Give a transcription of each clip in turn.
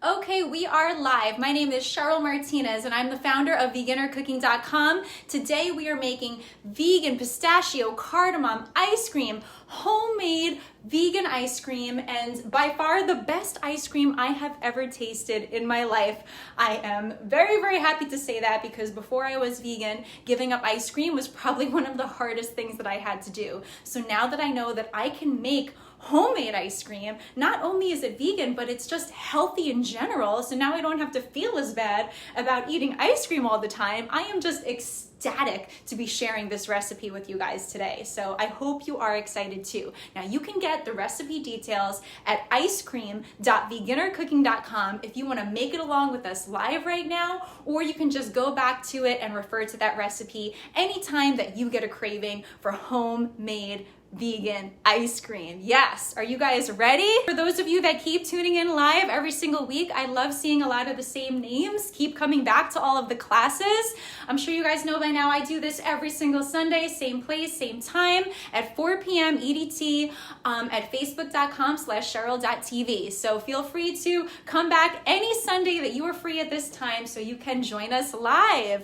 Okay, we are live. My name is Cheryl Martinez and I'm the founder of 𝑉eganerCooking.com. Today we are making vegan pistachio cardamom ice cream, homemade vegan ice cream, and by far the best ice cream I have ever tasted in my life. I am very, very happy to say that because before I was vegan, giving up ice cream was probably one of the hardest things that I had to do. So now that I know that I can make homemade ice cream, not only is it vegan, but it's just healthy in general. So now I don't have to feel as bad about eating ice cream all the time. I am just ecstatic to be sharing this recipe with you guys today. So I hope you are excited too. Now you can get the recipe details at icecream.𝑉eganerCooking.com if you want to make it along with us live right now, or you can just go back to it and refer to that recipe anytime that you get a craving for homemade vegan ice cream. Yes, are you guys ready? For those of you that keep tuning in live every single week, I love seeing a lot of the same names keep coming back to all of the classes. I'm sure you guys know by now I do this every single Sunday, same place, same time at 4 p.m. EDT at facebook.com/cheryl.tv. So feel free to come back any Sunday that you are free at this time so you can join us live.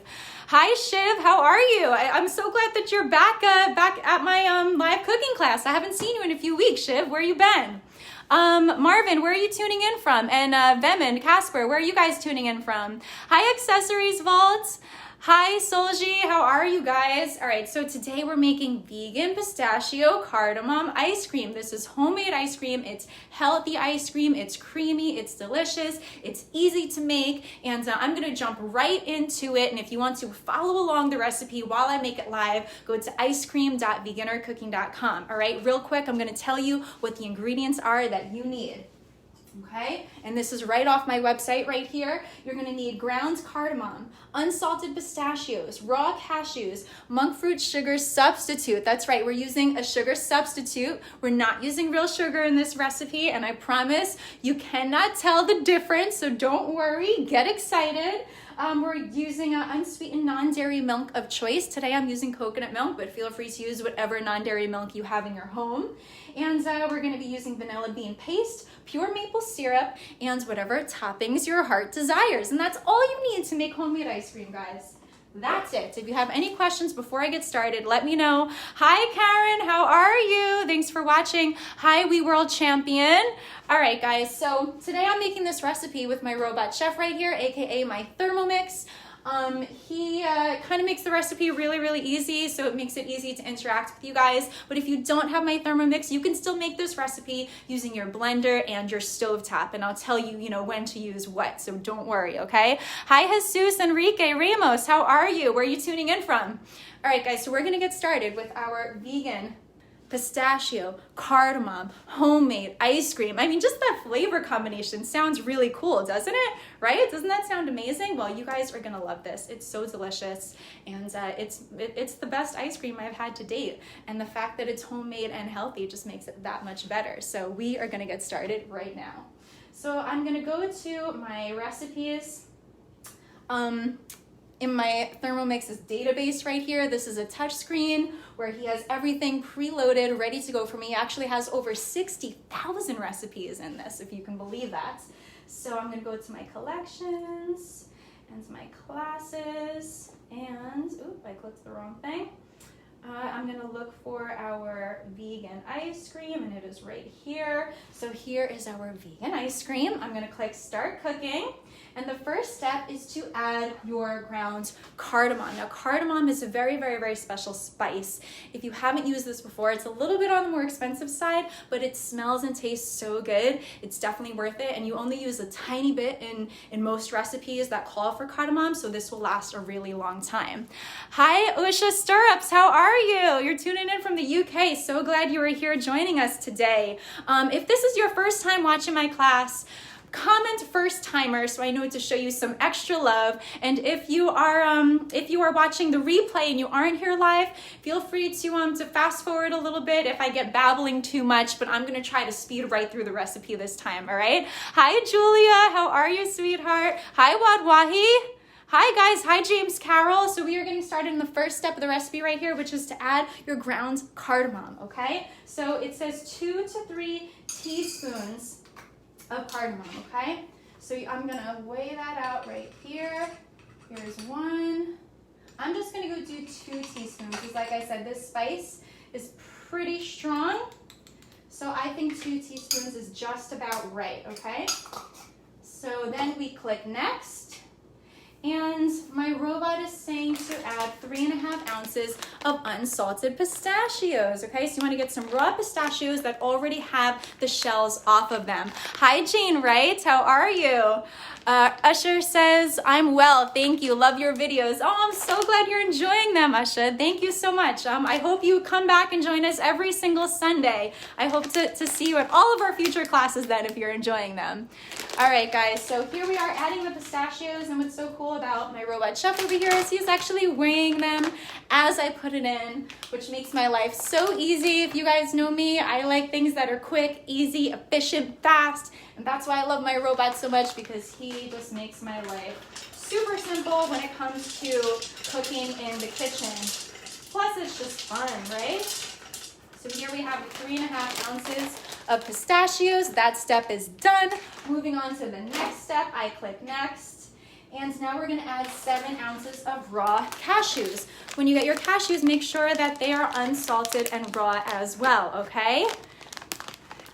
Hi Shiv, how are you? I'm so glad that you're back at my live cooking class. I haven't seen you in a few weeks, Shiv. Where you been? Marvin, where are you tuning in from? And Veman, Casper, where are you guys tuning in from? Hi Accessories Vault. Hi Solji, how are you guys? All right, so today we're making vegan pistachio cardamom ice cream. This is homemade ice cream. It's healthy ice cream. It's creamy. It's delicious. It's easy to make. And I'm going to jump right into it. And if you want to follow along the recipe while I make it live, go to icecream.𝑉eganerCooking.com. All right, real quick, I'm going to tell you what the ingredients are that you need. Okay, and this is right off my website right here. You're going to need ground cardamom, unsalted pistachios, raw cashews, monk fruit sugar substitute. That's right, we're using a sugar substitute. We're not using real sugar in this recipe, and I promise you cannot tell the difference, so don't worry, get excited. We're using unsweetened non-dairy milk of choice. Today I'm using coconut milk, but feel free to use whatever non-dairy milk you have in your home. And we're going to be using vanilla bean paste, pure maple syrup, and whatever toppings your heart desires. And that's all you need to make homemade ice cream, guys. That's it. If you have any questions before I get started, let me know. Hi, Karen. How are you? Thanks for watching. Hi, World Champion. All right, guys. So today I'm making this recipe with my robot chef right here, aka my Thermomix. He kind of makes the recipe really, really easy, so it makes it easy to interact with you guys. But if you don't have my Thermomix, you can still make this recipe using your blender and your stovetop, and I'll tell you, when to use what, so don't worry, okay? Hi, Jesus Enrique Ramos, how are you? Where are you tuning in from? All right, guys, so we're gonna get started with our vegan pistachio, cardamom, homemade ice cream. I mean, just that flavor combination sounds really cool, doesn't it? Right? Doesn't that sound amazing? Well, you guys are gonna love this. It's so delicious, and it's the best ice cream I've had to date. And the fact that it's homemade and healthy just makes it that much better. So we are gonna get started right now. So I'm gonna go to my recipes. In my Thermomix's database right here, this is a touch screen where he has everything preloaded, ready to go for me. He actually has over 60,000 recipes in this, if you can believe that. So I'm gonna go to my collections and my classes, and, oop, I clicked the wrong thing. I'm gonna look for our vegan ice cream, and it is right here. So here is our vegan ice cream. I'm gonna click start cooking. And the first step is to add your ground cardamom. Now, cardamom is a very, very, very special spice. If you haven't used this before, it's a little bit on the more expensive side, but it smells and tastes so good. It's definitely worth it. And you only use a tiny bit in most recipes that call for cardamom, so this will last a really long time. Hi, Usha Stirrups, how are you? You're tuning in from the UK. So glad you are here joining us today. If this is your first time watching my class, comment first timer so I know to show you some extra love. And if you are watching the replay and you aren't here live, feel free to fast forward a little bit if I get babbling too much, but I'm gonna try to speed right through the recipe this time, all right? Hi Julia, how are you, sweetheart? Hi Wadwahi. Hi guys, hi James Carroll. So we are getting started in the first step of the recipe right here, which is to add your ground cardamom, okay? So it says 2 to 3 teaspoons of cardamom, okay? So I'm gonna weigh that out right here. Here's 1. I'm just gonna go do 2 teaspoons because like I said, this spice is pretty strong. So I think 2 teaspoons is just about right, okay? So then we click next. And my robot is saying to add 3.5 ounces of unsalted pistachios, okay? So you want to get some raw pistachios that already have the shells off of them. Hi, Jane Wright, how are you? Usher says, I'm well, thank you, love your videos. Oh, I'm so glad you're enjoying them, Usher. Thank you so much. I hope you come back and join us every single Sunday. I hope to see you at all of our future classes then if you're enjoying them. All right, guys, so here we are adding the pistachios, and what's so cool about my robot chef over here is he's actually weighing them as I put it in, which makes my life so easy. If you guys know me, I like things that are quick, easy, efficient, fast, and that's why I love my robot so much, because he just makes my life super simple when it comes to cooking in the kitchen. Plus, it's just fun, right? So here we have 3.5 ounces of pistachios. That step is done. Moving on to the next step, I click next. And now we're gonna add 7 ounces of raw cashews. When you get your cashews, make sure that they are unsalted and raw as well, okay?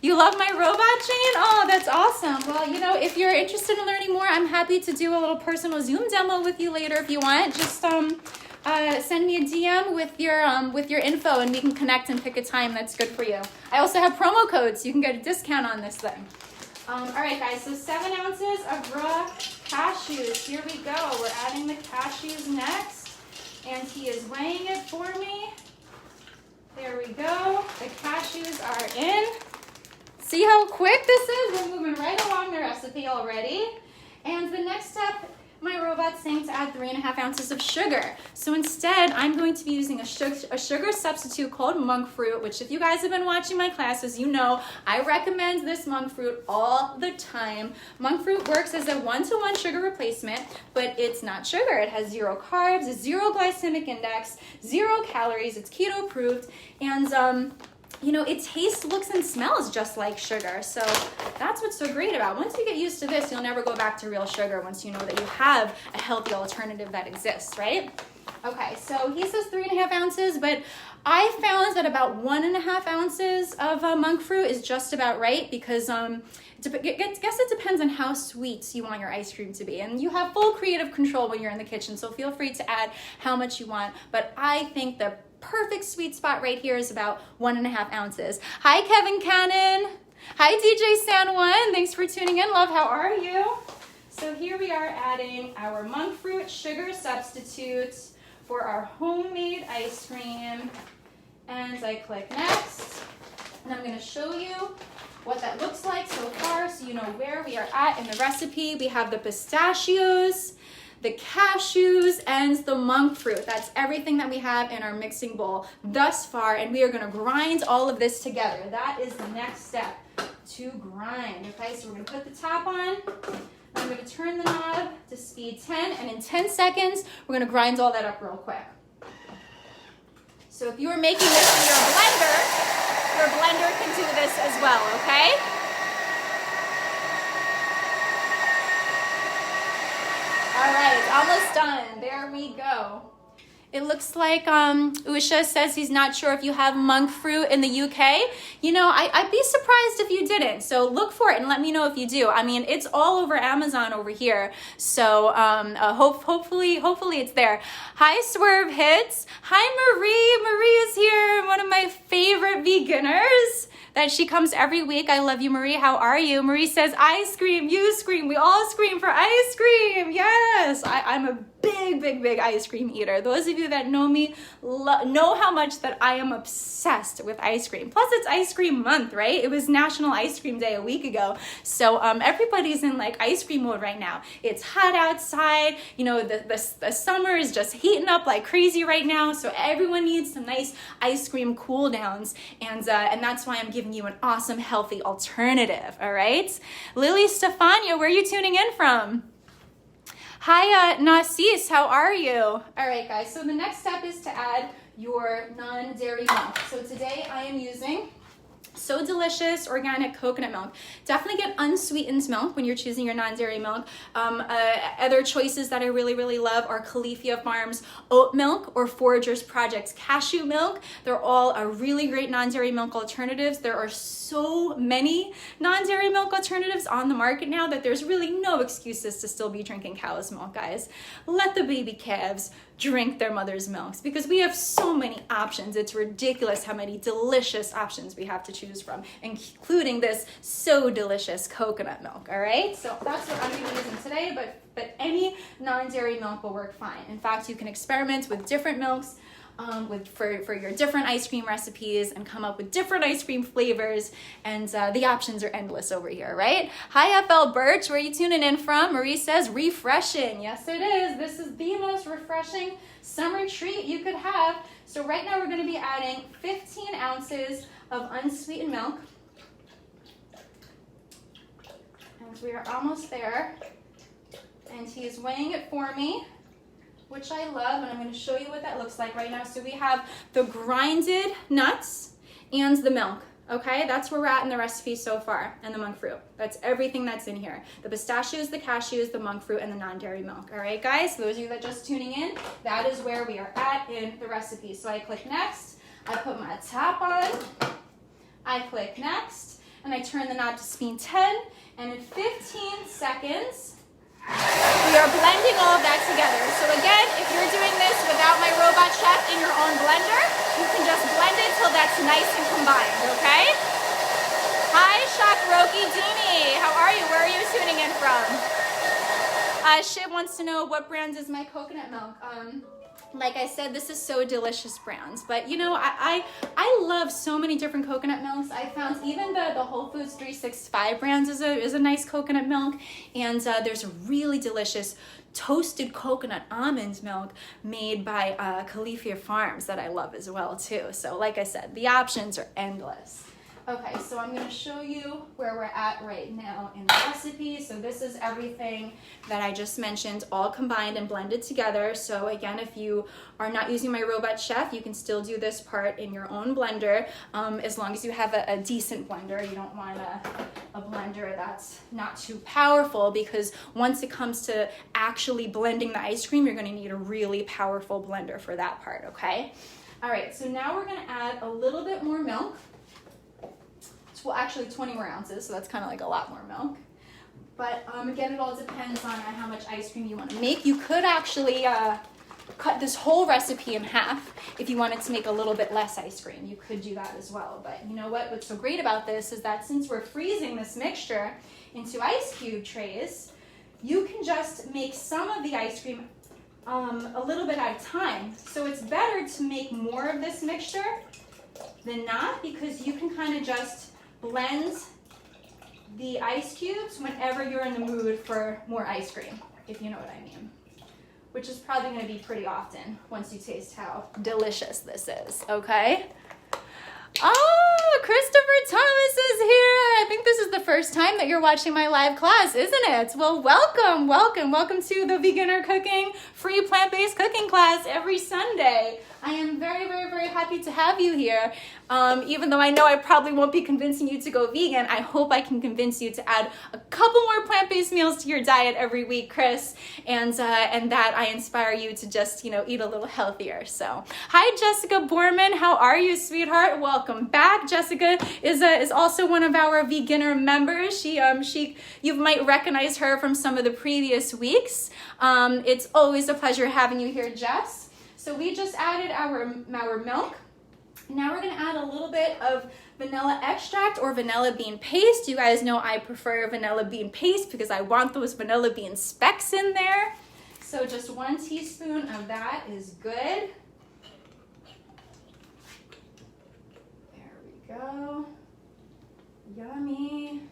You love my robot, Jane? Oh, that's awesome. Well, you know, if you're interested in learning more, I'm happy to do a little personal Zoom demo with you later if you want. Just send me a DM with your info and we can connect and pick a time that's good for you. I also have promo codes, so you can get a discount on this thing. All right, guys, so 7 ounces of raw cashews. Here we go. We're adding the cashews next, and he is weighing it for me. There we go. The cashews are in. See how quick this is? We're moving right along the recipe already. And the next step, my robot's saying to add 3.5 ounces of sugar. So instead, I'm going to be using a sugar substitute called monk fruit, which if you guys have been watching my classes, you know I recommend this monk fruit all the time. Monk fruit works as a 1-to-1 sugar replacement, but it's not sugar. It has 0 carbs, 0 glycemic index, 0 calories. It's keto approved, and you know, it tastes, looks, and smells just like sugar. So that's what's so great about it. Once you get used to this, you'll never go back to real sugar once you know that you have a healthy alternative that exists, right? Okay, so he says 3.5 ounces, but I found that about 1.5 ounces of monk fruit is just about right, because I guess it depends on how sweet you want your ice cream to be. And you have full creative control when you're in the kitchen, so feel free to add how much you want. But I think the perfect sweet spot right here is about 1.5 ounces. Hi, Kevin Cannon. Hi, DJ San Juan. Thanks for tuning in, love. How are you? So here we are adding our monk fruit sugar substitute for our homemade ice cream. And I click next. And I'm going to show you what that looks like so far, so you know where we are at in the recipe. We have the pistachios, the cashews, and the monk fruit. That's everything that we have in our mixing bowl thus far, and we are gonna grind all of this together. That is the next step, to grind. Okay, so we're gonna put the top on. I'm gonna turn the knob to speed 10, and in 10 seconds, we're gonna grind all that up real quick. So if you are making this in your blender can do this as well, okay? All right, almost done. There we go. It looks like Usha says he's not sure if you have monk fruit in the UK. You know, I'd be surprised if you didn't. So look for it and let me know if you do. I mean, it's all over Amazon over here. So hopefully it's there. Hi, Swerve Hits. Hi, Marie. Marie is here, one of my favorite beginners. That she comes every week. I love you, Marie. How are you? Marie says, I scream, you scream. We all scream for ice cream. Yes, I'm a big ice cream eater. Those of you that know me know how much that I am obsessed with ice cream. Plus, it's ice cream month, right? It was National Ice Cream Day a week ago. So everybody's in like ice cream mode right now. It's hot outside. You know, the summer is just heating up like crazy right now. So everyone needs some nice ice cream cool downs. And that's why I'm giving you an awesome, healthy alternative, all right? Lily Stefania, where are you tuning in from? Hi, Narcisse, how are you? All right, guys, so the next step is to add your non-dairy milk. So today I am using So delicious, organic coconut milk. Definitely get unsweetened milk when you're choosing your non-dairy milk. Other choices that I really, really love are Califia Farms oat milk or Foragers Project's cashew milk. They're all really great non-dairy milk alternatives. There are so many non-dairy milk alternatives on the market now that there's really no excuses to still be drinking cow's milk, guys. Let the baby calves drink their mother's milks because we have so many options. It's ridiculous how many delicious options we have to choose from, including this so delicious coconut milk. All right, so that's what I'm going to be using today, but any non-dairy milk will work fine. In fact, you can experiment with different milks for your different ice cream recipes and come up with different ice cream flavors, and the options are endless over here, right? Hi, FL Birch, where are you tuning in from? Marie says refreshing. Yes, it is. This is the most refreshing summer treat you could have. So right now we're going to be adding 15 ounces of unsweetened milk, and we are almost there, and he is weighing it for me, which I love, and I'm going to show you what that looks like right now. So we have the grinded nuts and the milk, okay? That's where we're at in the recipe so far, and the monk fruit. That's everything that's in here. The pistachios, the cashews, the monk fruit, and the non-dairy milk, all right, guys? Those of you that are just tuning in, that is where we are at in the recipe. So I click next, I put my top on, I click next, and I turn the knob to speed 10, and in 15 seconds, we are blending all of that together. So again, if you're doing this without my robot chef in your own blender, you can just blend it till that's nice and combined, okay? Hi, Shakroki Dini. How are you? Where are you tuning in from? Shiv wants to know what brand is my coconut milk. Like I said, this is So Delicious brands, but you know, I love so many different coconut milks. I found even the Whole Foods 365 brands is a nice coconut milk, and there's a really delicious toasted coconut almond milk made by Califia Farms that I love as well too. So like I said, the options are endless. Okay, so I'm going to show you where we're at right now in the recipe. So this is everything that I just mentioned, all combined and blended together. So again, if you are not using my robot chef, you can still do this part in your own blender, as long as you have a decent blender. You don't want a blender that's not too powerful, because once it comes to actually blending the ice cream, you're going to need a really powerful blender for that part, okay? All right, so now we're going to add a little bit more milk. Well, actually 20 more ounces, so that's kind of like a lot more milk. But again, it all depends on how much ice cream you want to make. You could actually cut this whole recipe in half if you wanted to make a little bit less ice cream. You could do that as well. But you know what? What's so great about this is that since we're freezing this mixture into ice cube trays, you can just make some of the ice cream a little bit at a time. So it's better to make more of this mixture than not, because you can kind of just blend the ice cubes whenever you're in the mood for more ice cream, if you know what I mean. Which is probably going to be pretty often once you taste how delicious this is, okay? Oh, Christopher Thomas is here. I think this is the first time that you're watching my live class, isn't it? Well, welcome, welcome, welcome to the Beginner Cooking free plant-based cooking class every Sunday. I am very, very, very happy to have you here. Even though I know I probably won't be convincing you to go vegan, I hope I can convince you to add a couple more plant-based meals to your diet every week, Chris, and that I inspire you to just, you know, eat a little healthier. So, hi, Jessica Borman. How are you, sweetheart? Welcome back. Jessica is also one of our beginner members. You might recognize her from some of the previous weeks. It's always a pleasure having you here, Jess. So we just added our milk. Now we're going to add a little bit of vanilla extract or vanilla bean paste. You guys know I prefer vanilla bean paste because I want those vanilla bean specks in there. So just 1 teaspoon of that is good. There we go. Yummy.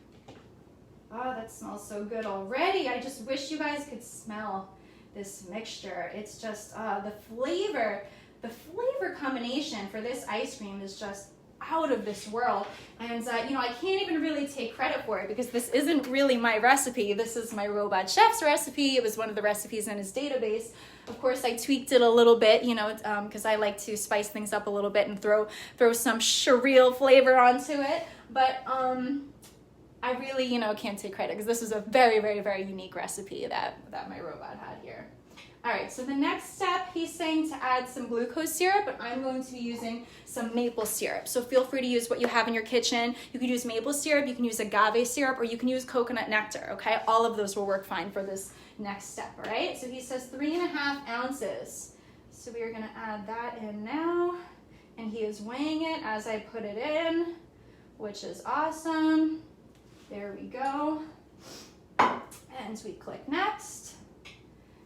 Oh, that smells so good already. I just wish you guys could smell this mixture. It's just the flavor combination for this ice cream is just out of this world. And, you know, I can't even really take credit for it because this isn't really my recipe. This is my robot chef's recipe. It was one of the recipes in his database. Of course, I tweaked it a little bit, you know, because I like to spice things up a little bit and throw some surreal flavor onto it. But I really, you know, can't take credit because this is a very, very, very unique recipe that my robot had here. All right, so the next step, he's saying to add some glucose syrup, but I'm going to be using some maple syrup. So feel free to use what you have in your kitchen. You can use maple syrup, you can use agave syrup, or you can use coconut nectar, okay? All of those will work fine for this next step, all right? So he says 3.5 ounces. So we are gonna add that in now, and he is weighing it as I put it in, which is awesome. There we go. And we click next.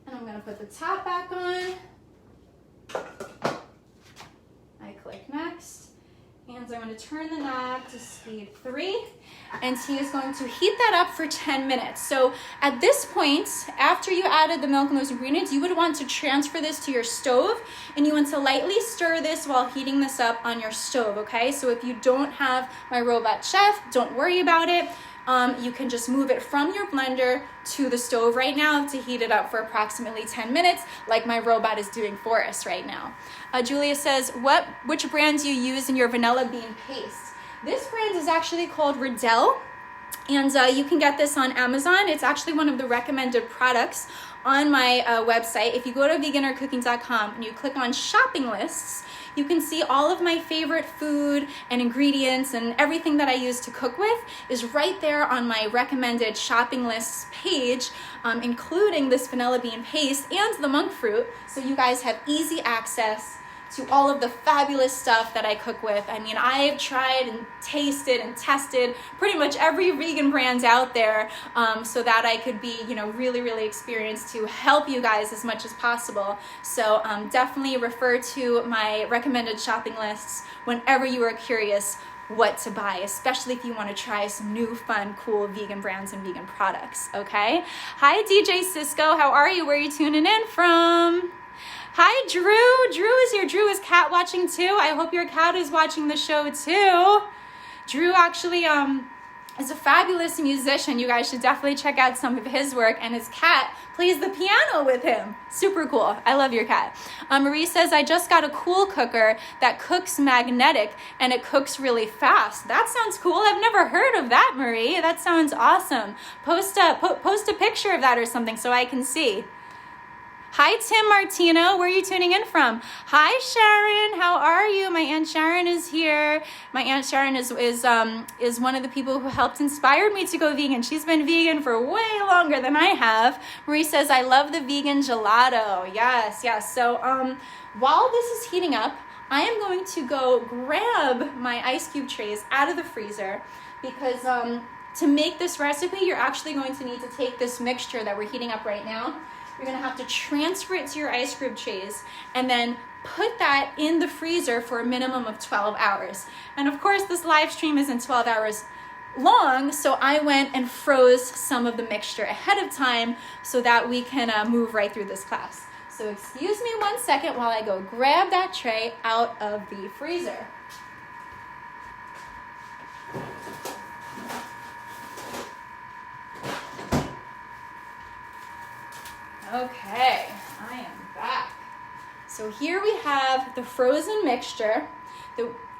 And I'm going to put the top back on. I click next. And I'm going to turn the knob to speed 3. And he is going to heat that up for 10 minutes. So at this point, after you added the milk and those ingredients, you would want to transfer this to your stove. And you want to lightly stir this while heating this up on your stove, okay? So if you don't have my robot chef, don't worry about it. You can just move it from your blender to the stove right now to heat it up for approximately 10 minutes, like my robot is doing for us right now. Julia says, which brands you use in your vanilla bean paste? This brand is actually called Riddell, and you can get this on Amazon. It's actually one of the recommended products on my website. If you go to 𝑑𝒊𝒔𝒕𝒂𝒄𝒉𝒊𝒐 and you click on shopping lists, you can see all of my favorite food and ingredients and everything that I use to cook with is right there on my recommended shopping lists page, including this vanilla bean paste and the monk fruit, so you guys have easy access to all of the fabulous stuff that I cook with. I mean, I've tried and tasted and tested pretty much every vegan brand out there, so that I could be, you know, really, really experienced to help you guys as much as possible. So definitely refer to my recommended shopping lists whenever you are curious what to buy, especially if you want to try some new, fun, cool vegan brands and vegan products, okay? Hi, DJ Cisco. How are you? Where are you tuning in from? Hi, Drew. Drew is here. Drew, is cat watching too? I hope your cat is watching the show too. Drew actually is a fabulous musician. You guys should definitely check out some of his work, and his cat plays the piano with him. Super cool. I love your cat. Marie says, I just got a cool cooker that cooks magnetic and it cooks really fast. That sounds cool. I've never heard of that, Marie. That sounds awesome. Post a picture of that or something so I can see. Hi, Tim Martino. Where are you tuning in from? Hi, Sharon. How are you? My Aunt Sharon is here. My Aunt Sharon is one of the people who helped inspire me to go vegan. She's been vegan for way longer than I have. Marie says, I love the vegan gelato. Yes, yes. So while this is heating up, I am going to go grab my ice cube trays out of the freezer because to make this recipe, you're actually going to need to take this mixture that we're heating up right now. You're gonna have to transfer it to your ice cube trays and then put that in the freezer for a minimum of 12 hours. And of course, this live stream isn't 12 hours long, so I went and froze some of the mixture ahead of time so that we can move right through this class. So excuse me 1 second while I go grab that tray out of the freezer. Okay, I am back. So here we have the frozen mixture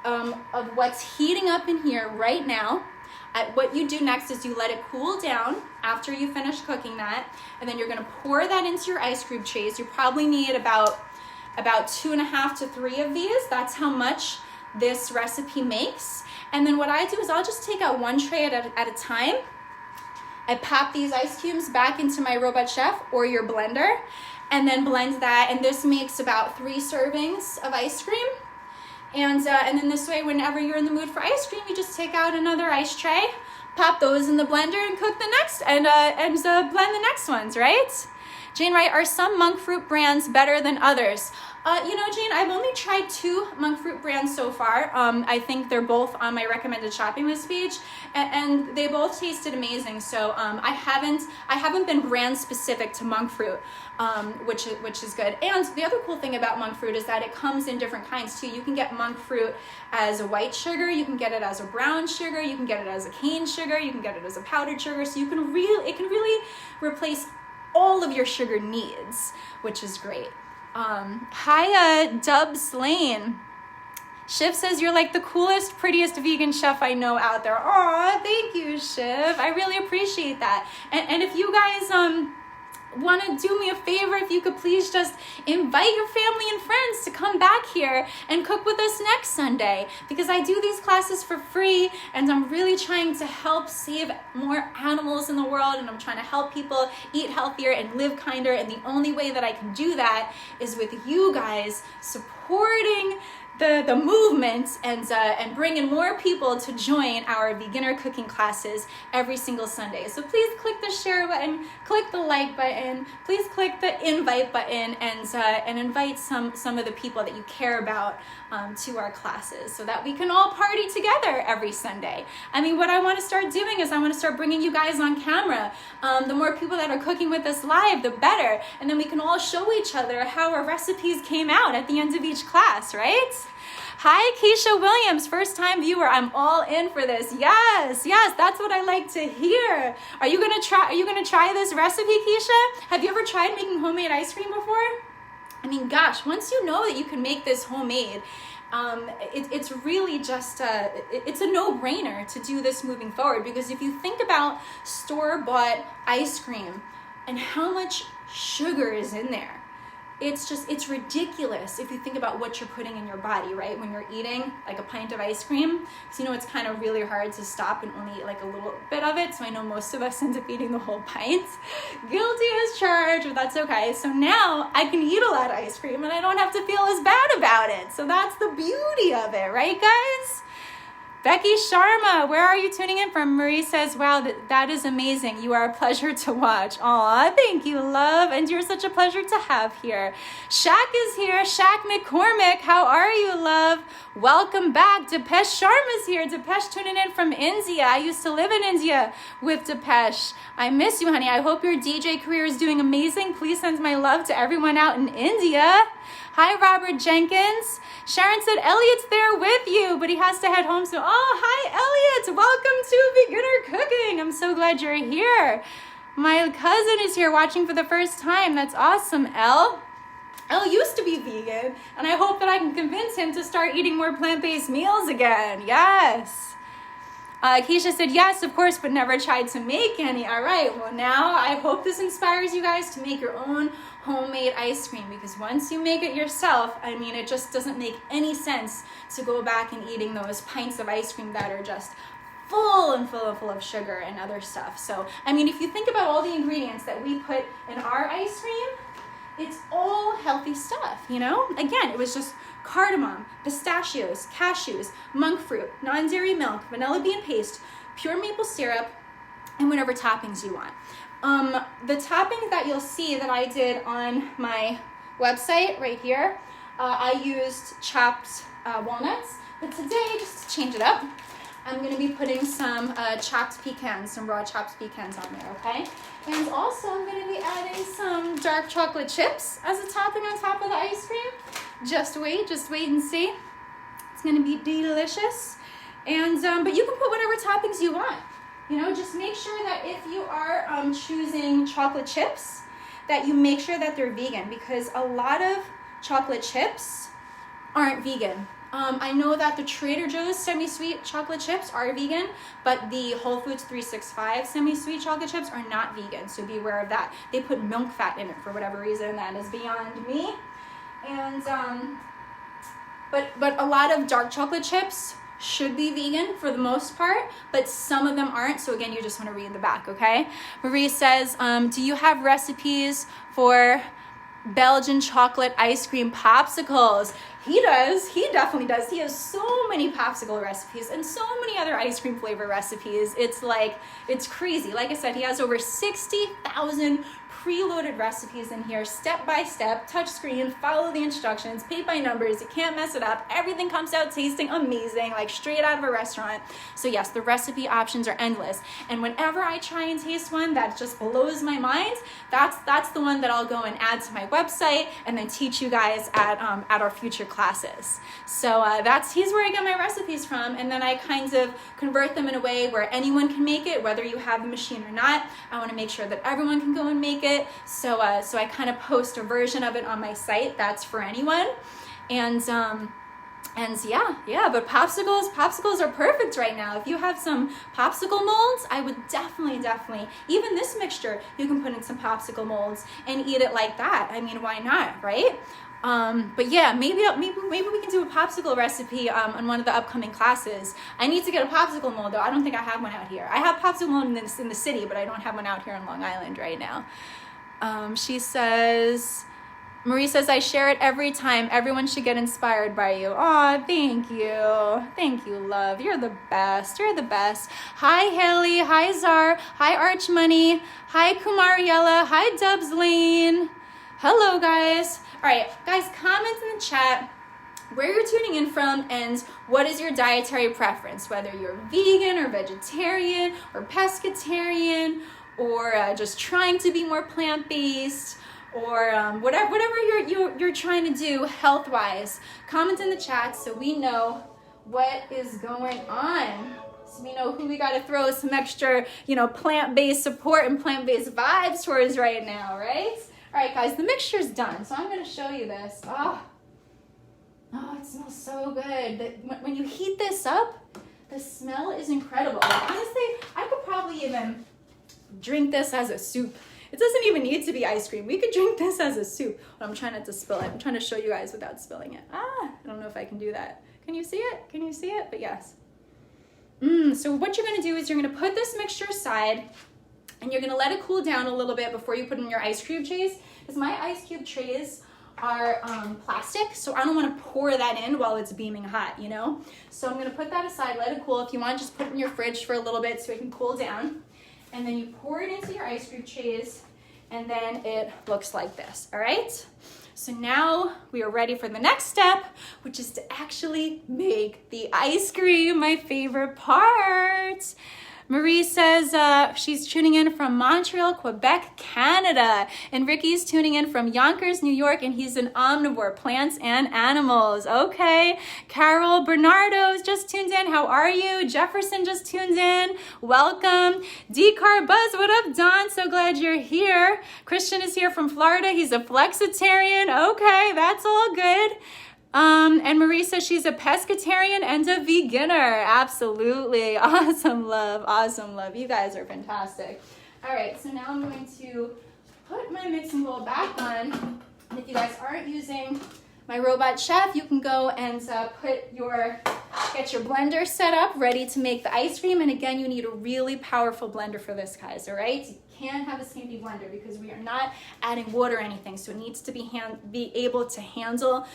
of what's heating up in here right now. What you do next is you let it cool down after you finish cooking that, and then you're gonna pour that into your ice cube trays. You probably need about 2.5 to 3 of these. That's how much this recipe makes. And then what I do is I'll just take out one tray at a time. I pop these ice cubes back into my Robot Chef or your blender and then blend that, and this makes about 3 servings of ice cream. And then this way, whenever you're in the mood for ice cream, you just take out another ice tray, pop those in the blender and cook the next, and blend the next ones, right? Jane Wright, are some monk fruit brands better than others? You know, Jane, I've only tried 2 monk fruit brands so far. I think they're both on my recommended shopping list page, and they both tasted amazing. So I haven't been brand specific to monk fruit, which is good. And the other cool thing about monk fruit is that it comes in different kinds too. You can get monk fruit as a white sugar, you can get it as a brown sugar, you can get it as a cane sugar, you can get it as a powdered sugar. So it can really replace all of your sugar needs, which is great. Hi, 𝑷𝒊𝒔𝒕𝒂𝒄𝒉𝒊𝒐. Shiv says, you're like the coolest, prettiest vegan chef I know out there. Aw, thank you, Shiv. I really appreciate that. And if you guys want to do me a favor, if you could please just invite your family and friends to come back here and cook with us next Sunday, because I do these classes for free and I'm really trying to help save more animals in the world, and I'm trying to help people eat healthier and live kinder, and the only way that I can do that is with you guys supporting the movement and bringing more people to join our beginner cooking classes every single Sunday. So please click the share button, click the like button, please click the invite button, and invite some of the people that you care about to our classes, so that we can all party together every Sunday. I mean, what I want to start doing is I want to start bringing you guys on camera. The more people that are cooking with us live, the better, and then we can all show each other how our recipes came out at the end of each class, right? Hi, Keisha Williams, first time viewer. I'm all in for this. Yes, that's what I like to hear. Are you gonna try this recipe, Keisha? Have you ever tried making homemade ice cream before? I mean, gosh, once you know that you can make this homemade, it's really just it's a no-brainer to do this moving forward, because if you think about store-bought ice cream and how much sugar is in there, it's ridiculous if you think about what you're putting in your body, right? When you're eating like a pint of ice cream, because you know it's kind of really hard to stop and only eat like a little bit of it. So I know most of us end up eating the whole pint. Guilty as charged, but that's okay. So now I can eat a lot of ice cream and I don't have to feel as bad about it. So that's the beauty of it, right, guys? Becky Sharma, where are you tuning in from? Marie says, wow, that is amazing. You are a pleasure to watch. Aw, thank you, love. And you're such a pleasure to have here. Shaq is here. Shaq McCormick, how are you, love? Welcome back. Depesh Sharma's here. Depesh tuning in from India. I used to live in India with Depesh. I miss you, honey. I hope your DJ career is doing amazing. Please send my love to everyone out in India. Hi, Robert Jenkins. Sharon said, Elliot's there with you, but he has to head home. So, oh, hi, Elliot. Welcome to Beginner Cooking. I'm so glad you're here. My cousin is here watching for the first time. That's awesome, Elle. Elle used to be vegan, and I hope that I can convince him to start eating more plant-based meals again. Yes. Keisha said, yes, of course, but never tried to make any. All right, well, now I hope this inspires you guys to make your own homemade ice cream, because once you make it yourself, I mean, it just doesn't make any sense to go back and eating those pints of ice cream that are just full of sugar and other stuff. So, I mean, if you think about all the ingredients that we put in our ice cream, it's all healthy stuff, you know? Again, it was just cardamom, pistachios, cashews, monk fruit, non-dairy milk, vanilla bean paste, pure maple syrup, and whatever toppings you want. The toppings that you'll see that I did on my website right here, I used chopped walnuts, but today, just to change it up, I'm going to be putting some chopped pecans, some raw chopped pecans on there, okay? And also I'm going to be adding some dark chocolate chips as a topping on top of the ice cream. Just wait and see. It's going to be delicious. And but you can put whatever toppings you want. You know, just make sure that if you are choosing chocolate chips, that you make sure that they're vegan, because a lot of chocolate chips aren't vegan. I know that the Trader Joe's semi-sweet chocolate chips are vegan, but the Whole Foods 365 semi-sweet chocolate chips are not vegan, so be aware of that. They put milk fat in it for whatever reason. That is beyond me. And but a lot of dark chocolate chips should be vegan for the most part, but some of them aren't. So again, you just want to read the back, okay? Marie says, do you have recipes for Belgian chocolate ice cream popsicles? He does. He definitely does. He has so many popsicle recipes and so many other ice cream flavor recipes. It's like, it's crazy. Like I said, he has over 60,000 preloaded recipes in here, step by step, touch screen, follow the instructions, paint by numbers. You can't mess it up. Everything comes out tasting amazing, like straight out of a restaurant. So yes, the recipe options are endless. And whenever I try and taste one that just blows my mind, that's the one that I'll go and add to my website and then teach you guys at our future classes. So he's where I get my recipes from, and then I kind of convert them in a way where anyone can make it, whether you have the machine or not. I want to make sure that everyone can go and make it. So I kind of post a version of it on my site that's for anyone. And yeah, but popsicles are perfect right now. If you have some popsicle molds, I would definitely, even this mixture, you can put in some popsicle molds and eat it like that. I mean, why not, right? But yeah, maybe we can do a popsicle recipe on one of the upcoming classes. I need to get a popsicle mold though. I don't think I have one out here. I have popsicle mold in the city, but I don't have one out here in Long Island right now. Marie says, I share it every time. Everyone should get inspired by you. Aw, thank you. Thank you, love. You're the best. You're the best. Hi, Haley. Hi, Zar. Hi, Arch Money. Hi, Kumariella. Hi, Dubs Lane. Hello, guys. All right, guys, comment in the chat where you're tuning in from and what is your dietary preference, whether you're vegan or vegetarian or pescatarian or just trying to be more plant-based, or whatever you're trying to do health-wise. Comment in the chat so we know what is going on. So we know who we got to throw some extra, plant-based support and plant-based vibes towards right now, right? All right, guys, the mixture's done. So I'm going to show you this. Oh, it smells so good. When you heat this up, the smell is incredible. Honestly, I could probably even drink this as a soup. It doesn't even need to be ice cream. We could drink this as a soup. But I'm trying not to spill it. I'm trying to show you guys without spilling it. I don't know if I can do that. Can you see it? Can you see it? But yes. So what you're going to do is you're going to put this mixture aside and you're going to let it cool down a little bit before you put in your ice cube trays. Because my ice cube trays are plastic, so I don't want to pour that in while it's beaming hot, So I'm going to put that aside, let it cool. If you want, just put it in your fridge for a little bit so it can cool down. And then you pour it into your ice cream trays, and then it looks like this, all right? So now we are ready for the next step, which is to actually make the ice cream, my favorite part. Marie says she's tuning in from Montreal, Quebec, Canada. And Ricky's tuning in from Yonkers, New York, and he's an omnivore, plants and animals. Okay. Carol Bernardo's just tuned in. How are you? Jefferson just tuned in. Welcome. D-Car Buzz, what up, Don? So glad you're here. Christian is here from Florida. He's a flexitarian. Okay, that's all good. And Marie says she's a pescatarian and a veganer. Absolutely. Awesome love. Awesome love. You guys are fantastic. All right, so now I'm going to put my mixing bowl back on. And if you guys aren't using my robot chef, you can go and get your blender set up, ready to make the ice cream. And again, you need a really powerful blender for this, guys, all right? You can't have a skimpy blender because we are not adding water or anything, so it needs to be able to handle,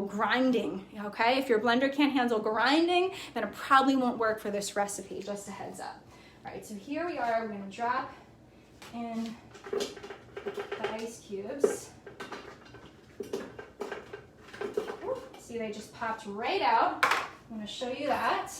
grinding, okay? If your blender can't handle grinding, then it probably won't work for this recipe, just a heads up. All right, so here we are. We're gonna drop in the ice cubes. See, they just popped right out. I'm gonna show you that.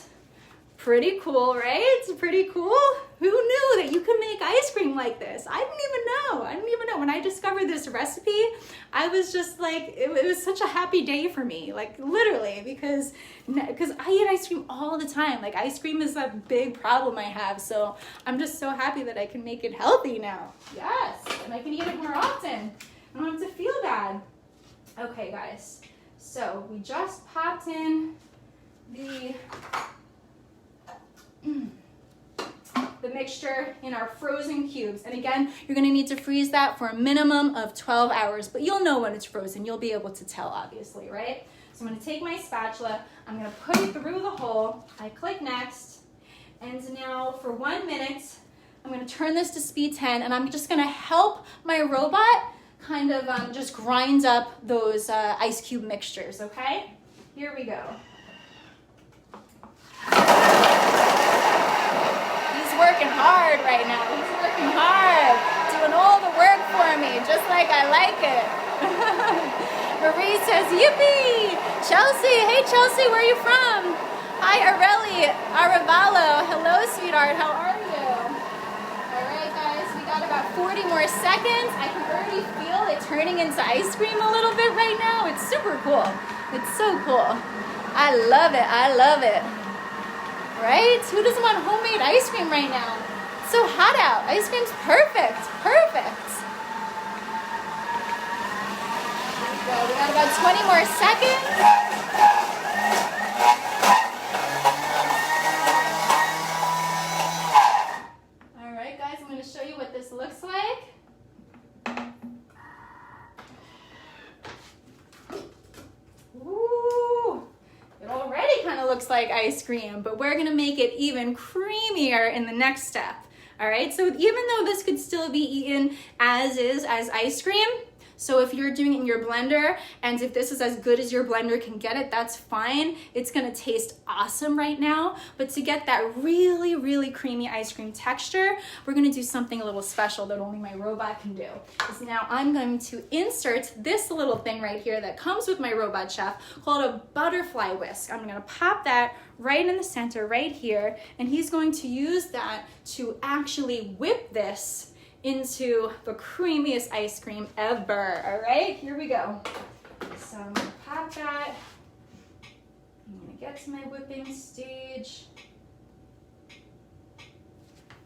Pretty cool, right? It's pretty cool. Who knew that you could make ice cream like this? I didn't even know. When I discovered this recipe, I was just like, it was such a happy day for me, like literally, because I eat ice cream all the time. Like ice cream is a big problem I have. So I'm just so happy that I can make it healthy now. Yes, and I can eat it more often. I don't have to feel bad. Okay, guys. So we just popped in the mixture in our frozen cubes. And again, you're gonna need to freeze that for a minimum of 12 hours, but you'll know when it's frozen. You'll be able to tell, obviously, right? So I'm gonna take my spatula, I'm gonna put it through the hole, I click next, and now for 1 minute, I'm gonna turn this to speed 10, and I'm just gonna help my robot kind of just grind up those ice cube mixtures, okay? Here we go. He's working hard right now. He's working hard, doing all the work for just like I like it. Marie says, yippee! Chelsea, hey Chelsea, where are you from? Hi, Arevalo. Hello, sweetheart, how are you? All right, guys, we got about 40 more seconds. I can already feel it turning into ice cream a little bit right now. It's super cool. It's so cool. I love it, I love it. Right? Who doesn't want homemade ice cream right now? It's so hot out. Ice cream's perfect, perfect. There we go. We got about 20 more seconds. Show you what this looks like. Ooh, it already kind of looks like ice cream, but we're gonna make it even creamier in the next step. All right, so even though this could still be eaten as is, as ice cream, so if you're doing it in your blender, and if this is as good as your blender can get it, that's fine. It's gonna taste awesome right now. But to get that really, really creamy ice cream texture, we're gonna do something a little special that only my robot can do. So now I'm going to insert this little thing right here that comes with my robot chef called a butterfly whisk. I'm gonna pop that right in the center, right here, and he's going to use that to actually whip this into the creamiest ice cream ever. All right, here we go. So I'm gonna pop that. I'm gonna get to my whipping stage.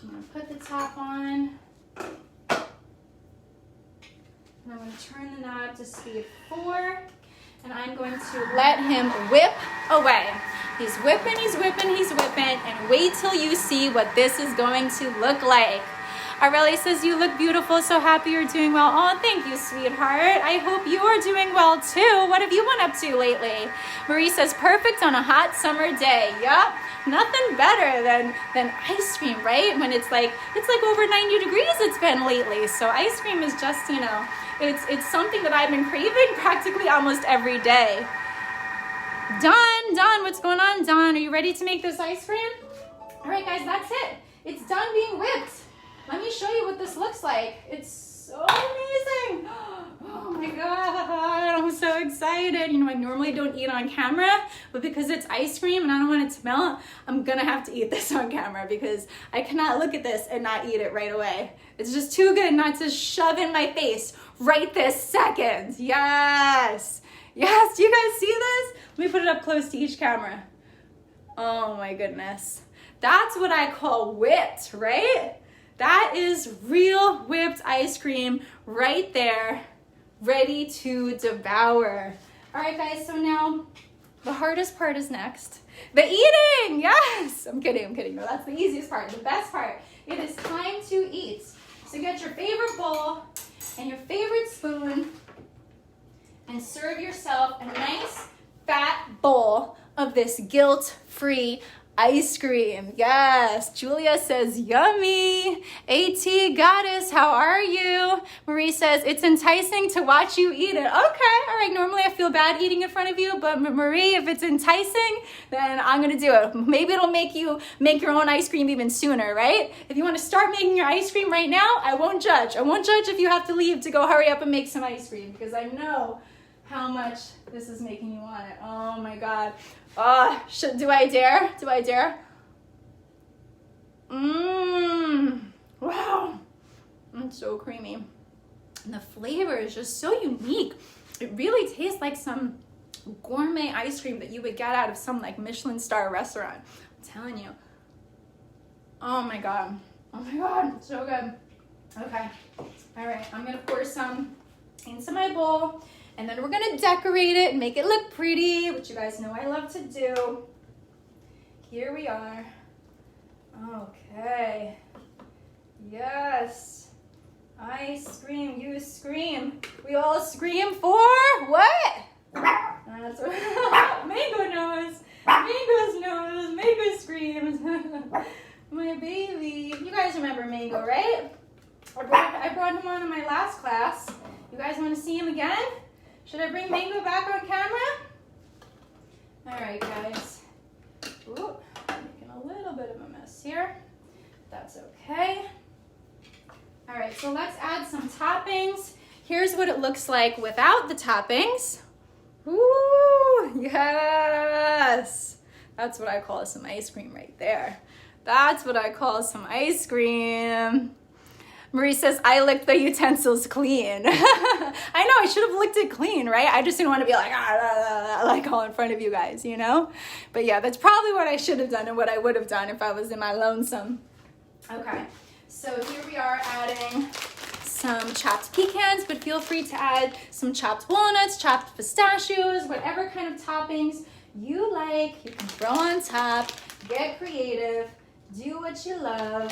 I'm gonna put the top on. And I'm gonna turn the knob to speed 4. And I'm going to let him whip away. He's whipping, he's whipping, he's whipping, and wait till you see what this is going to look like. Aurelia says, you look beautiful, so happy you're doing well. Oh, thank you, sweetheart. I hope you are doing well too. What have you been up to lately? Marie says, perfect on a hot summer day. Yup, nothing better than ice cream, right? When it's like over 90 degrees it's been lately. So ice cream is just, you know, it's something that I've been craving practically almost every day. Dawn, what's going on, Dawn? Are you ready to make this ice cream? All right, guys, that's it. It's done being whipped. Let me show you what this looks like. It's so amazing. Oh my God, I'm so excited. You know, I normally don't eat on camera, but because it's ice cream and I don't want it to melt, I'm gonna have to eat this on camera because I cannot look at this and not eat it right away. It's just too good not to shove in my face right this second. Yes, yes, do you guys see this? Let me put it up close to each camera. Oh my goodness. That's what I call whipped, right? That is real whipped ice cream right there, ready to devour. All right, guys, so now the hardest part is next. The eating, yes! I'm kidding. No, that's the easiest part, the best part. It is time to eat. So get your favorite bowl and your favorite spoon and serve yourself a nice fat bowl of this guilt-free ice cream. Yes, Julia says yummy. AT Goddess, how are you? Marie says it's enticing to watch you eat it. Okay, all right, normally I feel bad eating in front of you, but Marie, if it's enticing, then I'm gonna do it. Maybe it'll make you make your own ice cream even sooner, right? If you want to start making your ice cream right now, I won't judge. I won't judge if you have to leave to go hurry up and make some ice cream because I know how much this is making you want it. Oh my God. Oh, do I dare? Do I dare? Wow. It's so creamy. And the flavor is just so unique. It really tastes like some gourmet ice cream that you would get out of some like Michelin star restaurant. I'm telling you. Oh my God. Oh my God. So good. Okay. All right. I'm going to pour some into my bowl. And then we're gonna decorate it and make it look pretty, which you guys know I love to do. Here we are. Okay. Yes. I scream, you scream. We all scream for what? That's what Mango knows. Mango's knows. Mango screams. My baby. You guys remember Mango, right? I brought him on in my last class. You guys want to see him again? Should I bring Mango back on camera? All right, guys. Ooh, making a little bit of a mess here. That's okay. All right, so let's add some toppings. here's what it looks like without the toppings. Ooh, yes. That's what I call some ice cream right there. That's what I call some ice cream. Marie says, I licked the utensils clean. I know, I should have licked it clean, right? I just didn't want to be like, like all in front of you guys, you know? But yeah, that's probably what I should have done and what I would have done if I was in my lonesome. Okay, so here we are adding some chopped pecans, but feel free to add some chopped walnuts, chopped pistachios, whatever kind of toppings you like, you can throw on top. Get creative, do what you love.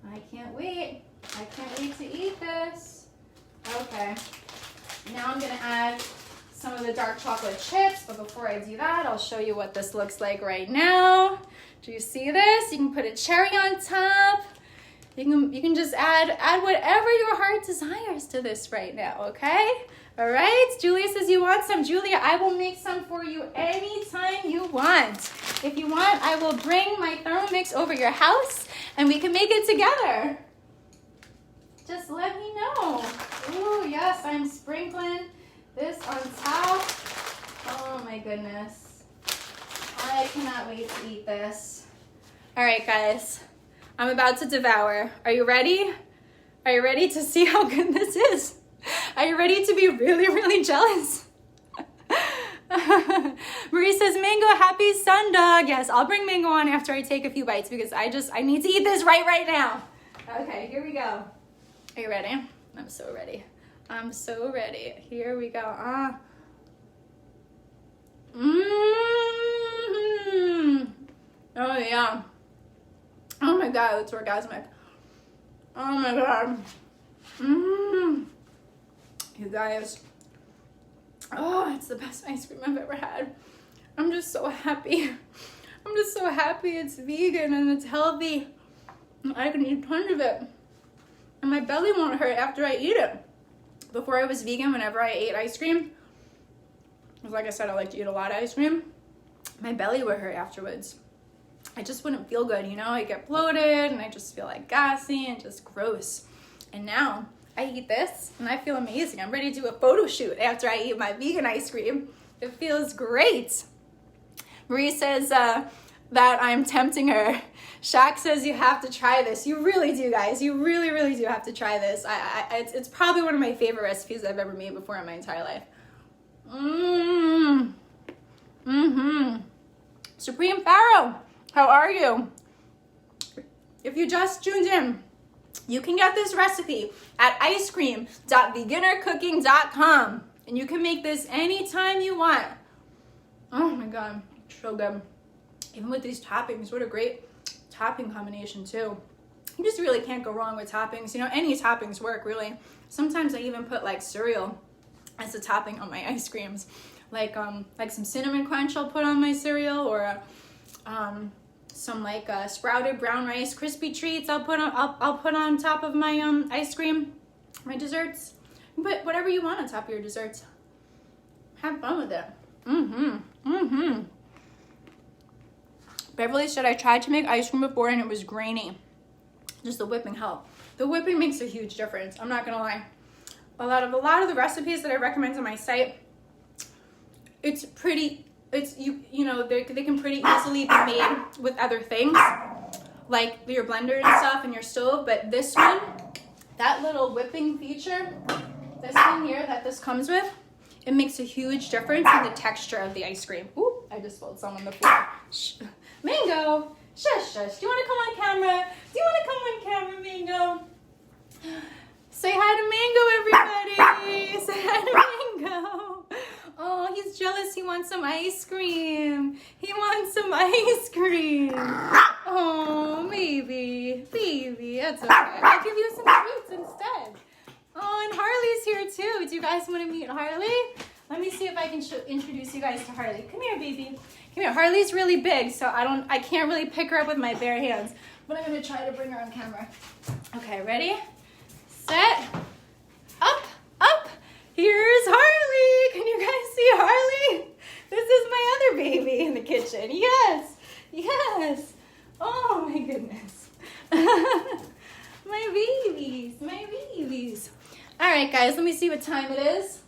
I can't wait. I can't wait to eat this. Okay, now I'm gonna add some of the dark chocolate chips, but before I do that, I'll show you what this looks like right now. Do you see this? You can put a cherry on top. You can just add whatever your heart desires to this right now, okay? All right, Julia says you want some. Julia, I will make some for you anytime you want. If you want, I will bring my Thermomix over your house and we can make it together. Just let me know. Ooh, yes, I'm sprinkling this on top. Oh my goodness. I cannot wait to eat this. All right, guys, I'm about to devour. Are you ready? Are you ready to see how good this is? Are you ready to be really, really jealous? Marie says, Mango, happy sundog. Yes, I'll bring Mango on after I take a few bites because I need to eat this right now. Okay, here we go. Are you ready? I'm so ready. I'm so ready. Here we go. Oh yeah. Oh my God, it's orgasmic. Oh my God. You guys. Oh, it's the best ice cream I've ever had. I'm just so happy. I'm just so happy it's vegan and it's healthy. I can eat tons of it. And my belly won't hurt after I eat it. Before I was vegan, whenever I ate ice cream, like I said, I like to eat a lot of ice cream, my belly would hurt afterwards. I just wouldn't feel good, you know? I get bloated and I just feel like gassy and just gross. And now I eat this and I feel amazing. I'm ready to do a photo shoot after I eat my vegan ice cream. It feels great. Marie says that I'm tempting her. Shaq says you have to try this. You really do, guys. You really, really do have to try this. It's probably one of my favorite recipes I've ever made before in my entire life. Supreme Pharaoh, how are you? If you just tuned in, you can get this recipe at icecream.beginnercooking.com and you can make this anytime you want. Oh my God, so good. Even with these toppings, what a great topping combination too. You just really can't go wrong with toppings. You know, any toppings work really. Sometimes I even put like cereal as a topping on my ice creams. Like some cinnamon crunch I'll put on my cereal, or some like sprouted brown rice crispy treats I'll put on top of my ice cream, my desserts. You can put whatever you want on top of your desserts. Have fun with it. Beverly said I tried to make ice cream before and it was grainy. Just the whipping helped. The whipping makes a huge difference. I'm not gonna lie. A lot of the recipes that I recommend on my site, it's you know they can pretty easily be made with other things like your blender and stuff and your stove. But this one, that little whipping feature, this one here that this comes with, it makes a huge difference in the texture of the ice cream. Ooh, I just spilled some on the floor. Shh. Mango, shush, shush. Do you want to come on camera? Do you want to come on camera, Mango? Say hi to Mango, everybody. Say hi to Mango. Oh, he's jealous. He wants some ice cream. He wants some ice cream. Oh, baby. That's okay. I'll give you some treats instead. Oh, and Harley's here too. Do you guys want to meet Harley? Let me see if I can introduce you guys to Harley. Come here, baby. Come here. Harley's really big, so I can't really pick her up with my bare hands, but I'm gonna try to bring her on camera. Okay, ready? Set. Up. Here's Harley. Can you guys see Harley? This is my other baby in the kitchen. Yes. Oh my goodness. babies. All right, guys, let me see what time it is.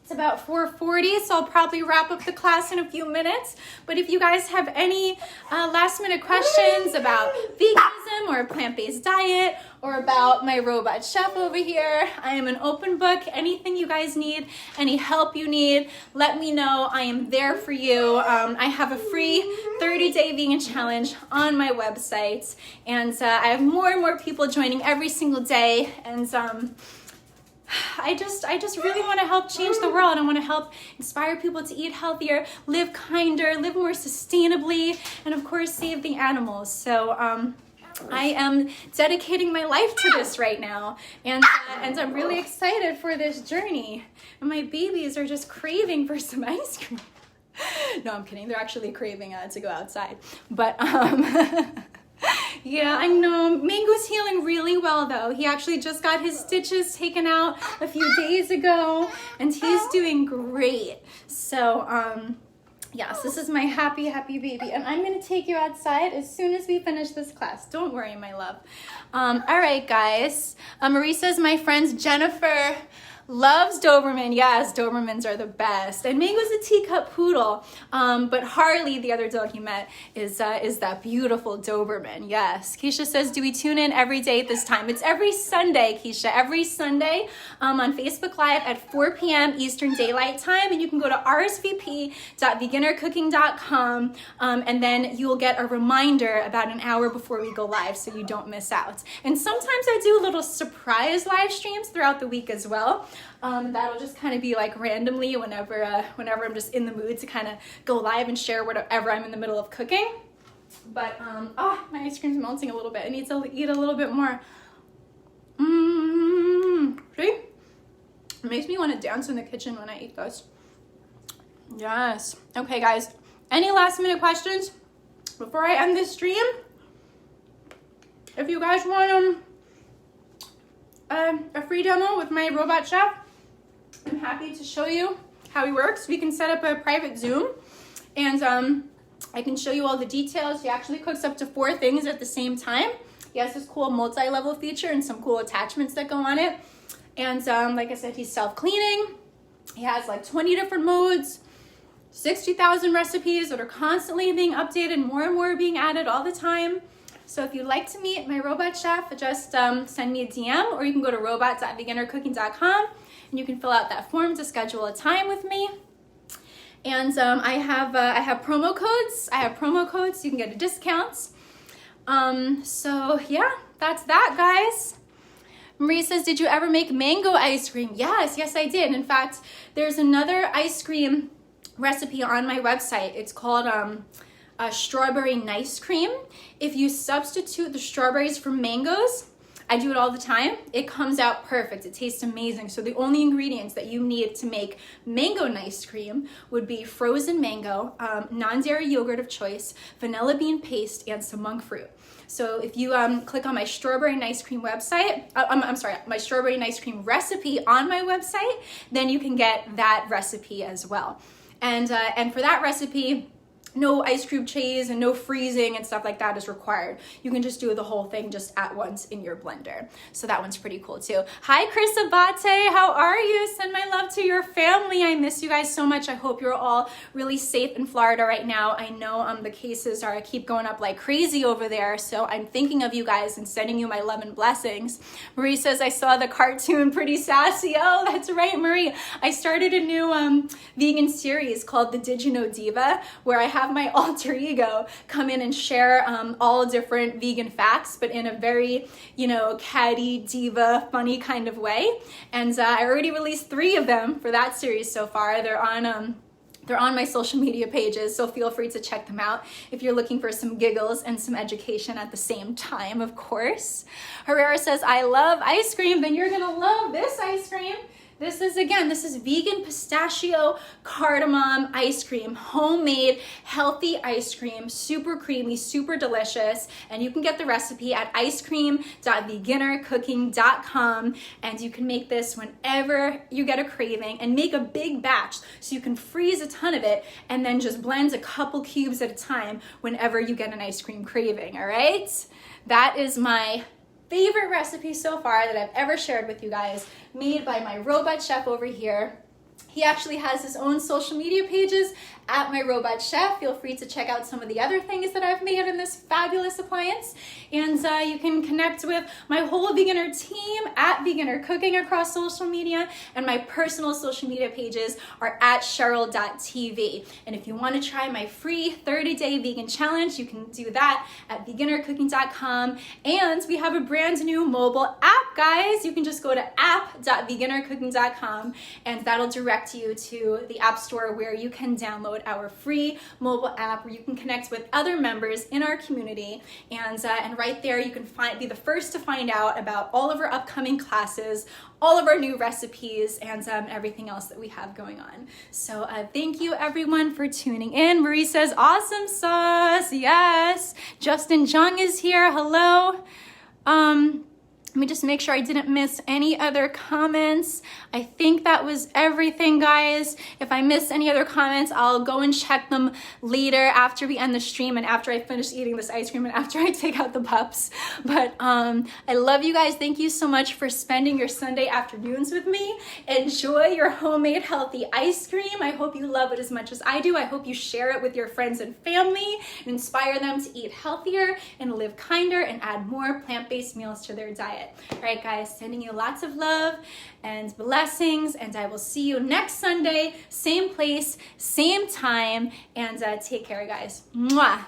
It's about 4:40, so I'll probably wrap up the class in a few minutes. But if you guys have any last minute questions about veganism or a plant-based diet or about my robot chef over here, I am an open book. Anything you guys need, any help you need, let me know. I am there for you. I have a free 30-day vegan challenge on my website, and I have more and more people joining every single day, and I just really want to help change the world. I want to help inspire people to eat healthier, live kinder, live more sustainably, and of course save the animals. So I am dedicating my life to this right now, and I'm really excited for this journey. And my babies are just craving for some ice cream. No, I'm kidding. They're actually craving to go outside. But yeah, I know. Mango's healing really well, though. He actually just got his stitches taken out a few days ago, and he's doing great. So, yes, this is my happy, happy baby. And I'm going to take you outside as soon as we finish this class. Don't worry, my love. All right, guys. Marie says, my friends Jennifer loves Doberman. Yes, Dobermans are the best. And Mango's a teacup poodle. But Harley, the other dog you met, is that beautiful Doberman. Yes. Keisha says, do we tune in every day at this time? It's every Sunday, Keisha. Every Sunday on Facebook Live at 4 p.m. Eastern Daylight Time. And you can go to rsvp.beginnercooking.com and then you'll get a reminder about an hour before we go live so you don't miss out. And sometimes I do little surprise live streams throughout the week as well. That'll just kind of be like randomly whenever I'm just in the mood to kind of go live and share whatever I'm in the middle of cooking. But my ice cream's melting a little bit. I need to eat a little bit more. See? It makes me want to dance in the kitchen when I eat those. Yes. Okay, guys. Any last minute questions before I end this stream? If you guys want a free demo with my robot chef, I'm happy to show you how he works. We can set up a private Zoom, and I can show you all the details. He actually cooks up to 4 things at the same time. He has this cool multi-level feature and some cool attachments that go on it. And like I said, he's self-cleaning. He has like 20 different modes, 60,000 recipes that are constantly being updated, more and more being added all the time. So if you'd like to meet my robot chef, just send me a DM, or you can go to robot.beginnercooking.com and you can fill out that form to schedule a time with me. And I have promo codes. I have promo codes so you can get a discount. So yeah, that's that, guys. Marie says, did you ever make mango ice cream? Yes, I did. In fact, there's another ice cream recipe on my website. It's called strawberry nice cream. If you substitute the strawberries for mangoes, I do it all the time, it comes out perfect. It tastes amazing. So the only ingredients that you need to make mango nice cream would be frozen mango, non-dairy yogurt of choice, vanilla bean paste, and some monk fruit. So if you click on my strawberry nice cream website, my strawberry nice cream recipe on my website, then you can get that recipe as well. And for that recipe, no ice cube trays and no freezing and stuff like that is required. You can just do the whole thing just at once in your blender. So that one's pretty cool too. Hi, Chris Abate, how are you? Send my love to your family. I miss you guys so much. I hope you're all really safe in Florida right now. I know the cases keep going up like crazy over there. So I'm thinking of you guys and sending you my love and blessings. Marie says, I saw the cartoon Pretty Sassy. Oh, that's right, Marie. I started a new vegan series called the Did You Know Diva, where I have my alter ego come in and share all different vegan facts, but in a very, catty, diva, funny kind of way. And I already released 3 of them for that series so far. They're on my social media pages, so feel free to check them out if you're looking for some giggles and some education at the same time, of course. Herrera says, I love ice cream. Then you're gonna love this ice cream. This is vegan pistachio cardamom ice cream, homemade, healthy ice cream, super creamy, super delicious. And you can get the recipe at icecream.beginnercooking.com. And you can make this whenever you get a craving and make a big batch so you can freeze a ton of it and then just blend a couple cubes at a time whenever you get an ice cream craving, all right? That is my favorite recipe so far that I've ever shared with you guys, made by my robot chef over here. He actually has his own social media pages at my robot chef. Feel free to check out some of the other things that I've made in this fabulous appliance. And you can connect with my whole beginner team at Beginner Cooking across social media. And my personal social media pages are at Cheryl.tv. And if you want to try my free 30-day vegan challenge, you can do that at beginnercooking.com. And we have a brand new mobile app, guys. You can just go to app.beginnercooking.com and that'll direct you to the App Store where you can download our free mobile app where you can connect with other members in our community. And right there you can be the first to find out about all of our upcoming classes, all of our new recipes, and everything else that we have going on. So thank you everyone for tuning in. Marie says, awesome sauce, yes. Justin Jung is here, hello. Let me just make sure I didn't miss any other comments. I think that was everything, guys. If I missed any other comments, I'll go and check them later after we end the stream and after I finish eating this ice cream and after I take out the pups. But I love you guys. Thank you so much for spending your Sunday afternoons with me. Enjoy your homemade healthy ice cream. I hope you love it as much as I do. I hope you share it with your friends and family and inspire them to eat healthier and live kinder and add more plant-based meals to their diet. All right, guys, sending you lots of love and blessings, and I will see you next Sunday, same place, same time, and take care, guys. Mwah.